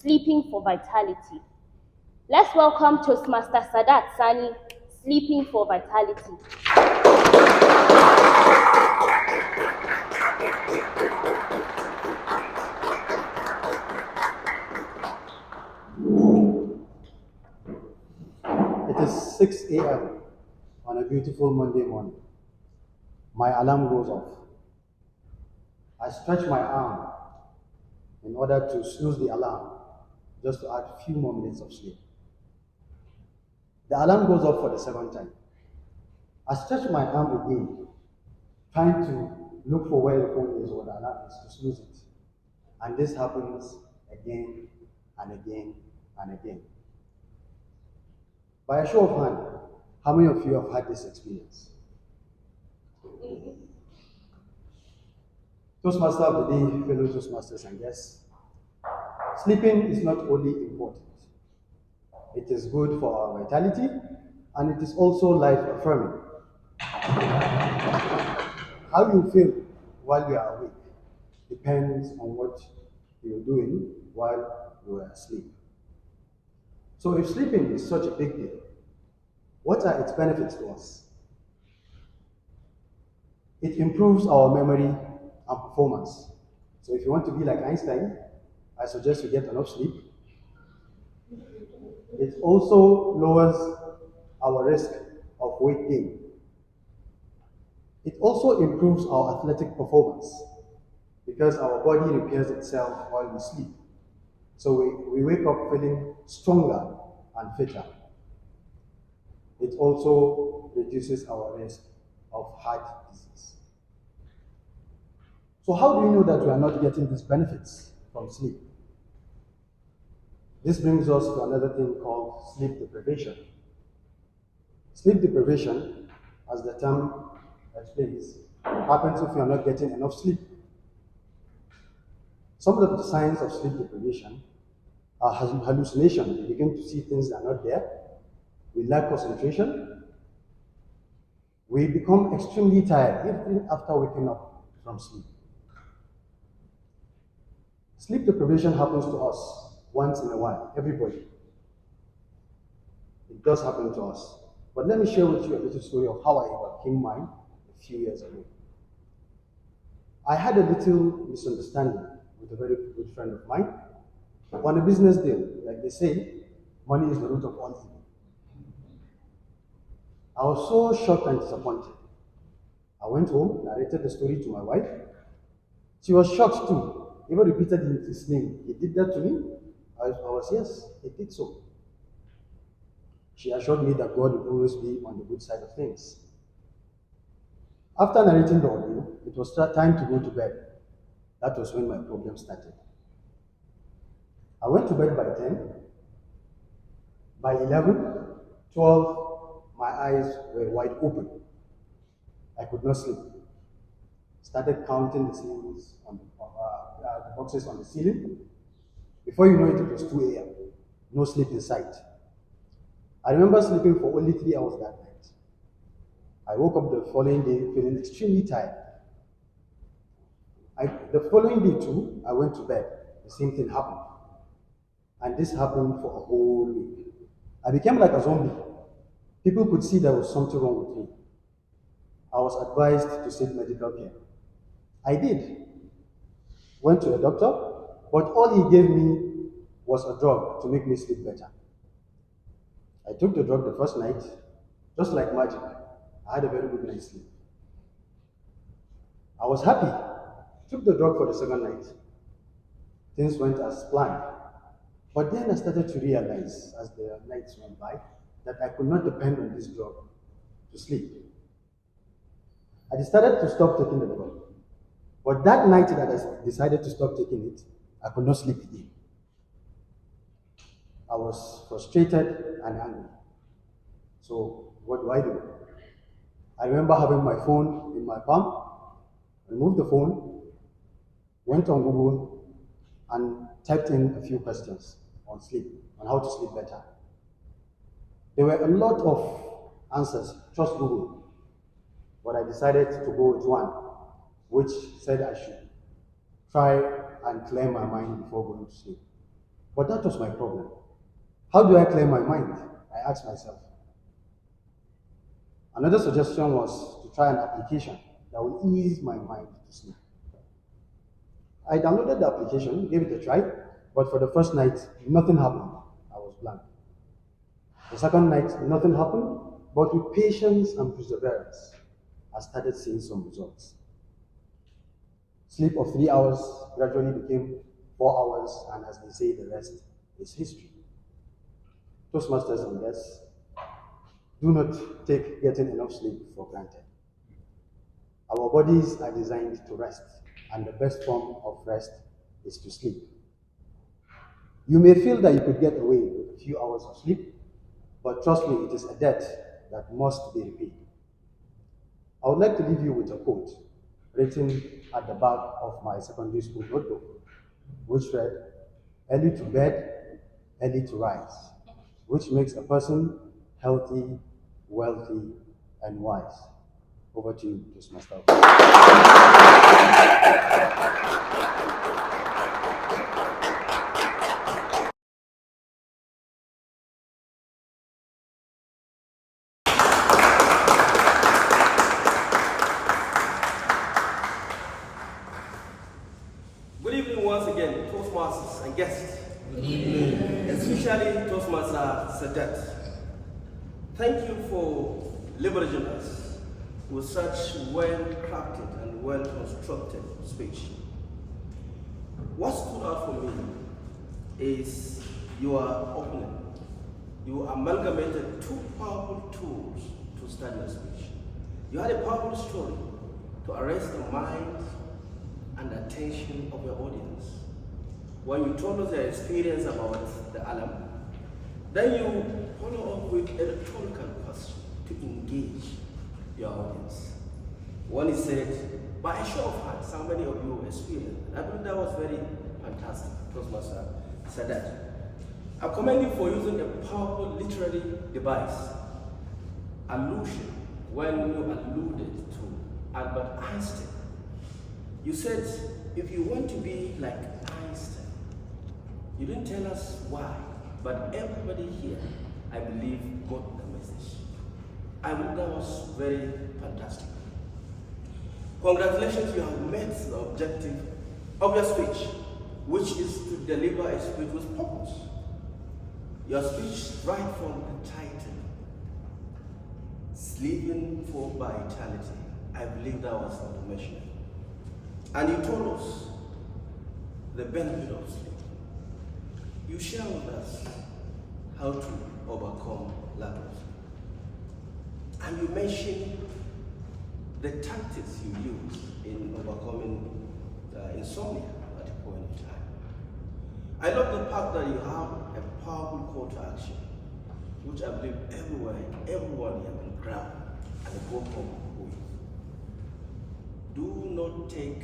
Sleeping for Vitality. Let's welcome Toastmaster Sadat Sani, Sleeping for Vitality. It is 6 a.m. on a beautiful Monday morning. My alarm goes off. I stretch my arm in order to snooze the alarm, just to add a few more minutes of sleep. The alarm goes off for the seventh time. I stretch my arm again, trying to look for where the phone is or the alarm is to snooze it. And this happens again and again and again. By a show of hand, how many of you have had this experience? Toastmaster of the day, fellow Toastmasters and guests. Sleeping is not only important, it is good for our vitality and it is also life affirming. How you feel while you are awake depends on what you're doing while you are asleep. So if sleeping is such a big deal, what are its benefits to us? It improves our memory and performance. So if you want to be like Einstein, I suggest you get enough sleep. It also lowers our risk of weight gain. It also improves our athletic performance because our body repairs itself while we sleep. So we wake up feeling stronger and fitter. It also reduces our risk of heart disease. So how do we know that we are not getting these benefits from sleep? This brings us to another thing called sleep deprivation. Sleep deprivation, as the term explains, happens if you are not getting enough sleep. Some of the signs of sleep deprivation are hallucination. You begin to see things that are not there. We lack concentration. We become extremely tired even after waking up from sleep. Sleep deprivation happens to us once in a while, everybody. It does happen to us. But let me share with you a little story of how I overcame mine a few years ago. I had a little misunderstanding with a very good friend of mine on a business deal. Like they say, money is the root of all evil. I was so shocked and disappointed. I went home, narrated the story to my wife. She was shocked too. Even repeated his name. He did that to me? I was, yes, he did so. She assured me that God would always be on the good side of things. After narrating the audio, it was time to go to bed. That was when my problem started. I went to bed by 10. By 11, 12, my eyes were wide open. I could not sleep. Started counting the ceilings on the boxes on the ceiling. Before you know it, it was 2 a.m. No sleep in sight. I remember sleeping for only 3 hours that night. I woke up the following day feeling extremely tired. The following day too, I went to bed. The same thing happened. And this happened for a whole week. I became like a zombie. People could see there was something wrong with me. I was advised to seek medical care. I did. Went to a doctor, but all he gave me was a drug to make me sleep better. I took the drug the first night, just like magic. I had a very good night's sleep. I was happy. Took the drug for the second night. Things went as planned. But then I started to realize, as the nights went by, that I could not depend on this drug to sleep. I decided to stop taking the drug. But that night that I decided to stop taking it, I could not sleep again. I was frustrated and angry. So what do? I remember having my phone in my palm, removed the phone, went on Google, and typed in a few questions on sleep, on how to sleep better. There were a lot of answers, trust Google, but I decided to go with one, which said I should try and clear my mind before going to sleep. But that was my problem. How do I clear my mind? I asked myself. Another suggestion was to try an application that will ease my mind to sleep. I downloaded the application, gave it a try, but for the first night, nothing happened. I was blank. The second night, nothing happened, but with patience and perseverance, I started seeing some results. Sleep of 3 hours gradually became 4 hours, and as they say, the rest is history. Toastmasters and guests, do not take getting enough sleep for granted. Our bodies are designed to rest, and the best form of rest is to sleep. You may feel that you could get away with a few hours of sleep, but trust me, it is a debt that must be repaid. I would like to leave you with a quote written at the back of my secondary school notebook, which read, "Early to bed, early to rise," which makes a person healthy, wealthy, and wise. Over to you, Toastmaster. Good evening once again, Toastmasters and guests. Good evening. Especially Toastmaster Sadat. Thank you for liberating us with such well-crafted and well-constructed speech. What stood out for me is your opening. You amalgamated two powerful tools to start your speech. You had a powerful story to arrest the mind and attention of your audience. When you told us your experience about the alarm, then you follow up with a rhetorical question to engage your audience. One is said, by a show of hands, how many of you experienced? I believe that was very fantastic. Toastmaster said that. I commend you for using a powerful literary device, allusion, when you alluded to Albert Einstein. You said, if you want to be like Einstein, you didn't tell us why, but everybody here, I believe, got the message. I think that was very fantastic. Congratulations, you have met the objective of your speech, which is to deliver a speech with purpose. Your speech, right from the title, Sleeping for Vitality, I believe that was information. And you told us the benefit of sleep. You share with us how to overcome lack of sleep. And you mentioned the tactics you use in overcoming insomnia at a point in time. I love the fact that you have a powerful call to action, which I believe everyone here can grab and go home with. Do not take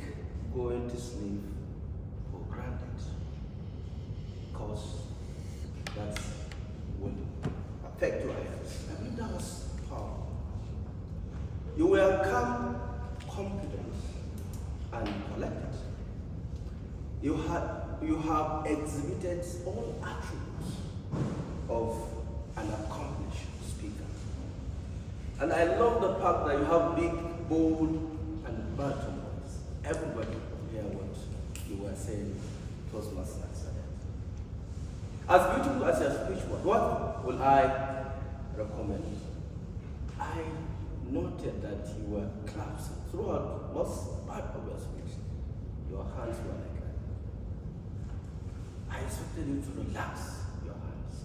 going to sleep for granted, because that will affect your health. I mean, that was powerful. You were calm, confident, and collected. You have exhibited all attributes of an accomplished speaker. And I love the fact that you have big, bold, and baritone voice. Everybody will hear what you were saying, Toastmasters. As beautiful as your speech was, what will I recommend? I noted that you were collapsing throughout most part of your speech. Your hands were like that. I expected you to relax your hands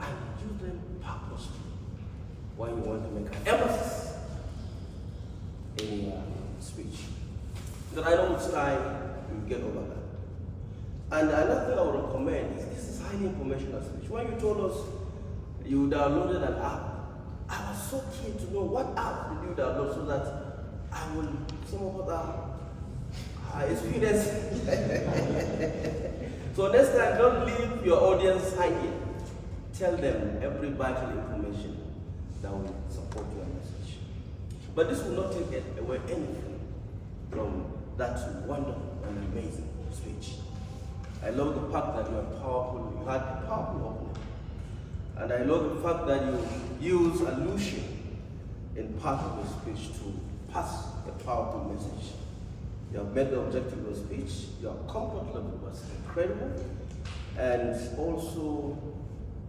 and use them purposely when you want to make an emphasis in your speech. Because I know with time you get over that. And another thing I would recommend is this is highly informational speech. When you told us you downloaded an app, I was so keen to know what app did you download so that I will, some of us experience. So next time, don't leave your audience hanging. Tell them every vital information that will support your message. But this will not take away anything from that wonderful and amazing speech. I love the fact that you are powerful, you had a powerful opening. And I love the fact that you use allusion in part of your speech to pass a powerful message. You have met the objective of your speech, your comfort level was incredible, and also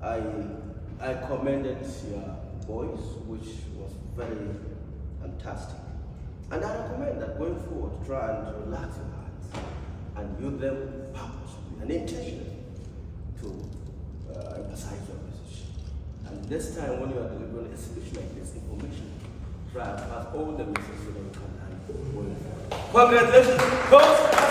I commended your voice, which was very fantastic. And I recommend that going forward, try and relax your hands and use them purposefully and intentionally to emphasize your message. And this time when you are delivering a speech like this, information, try and pass all the messages so that you can handle. Congratulations, coach!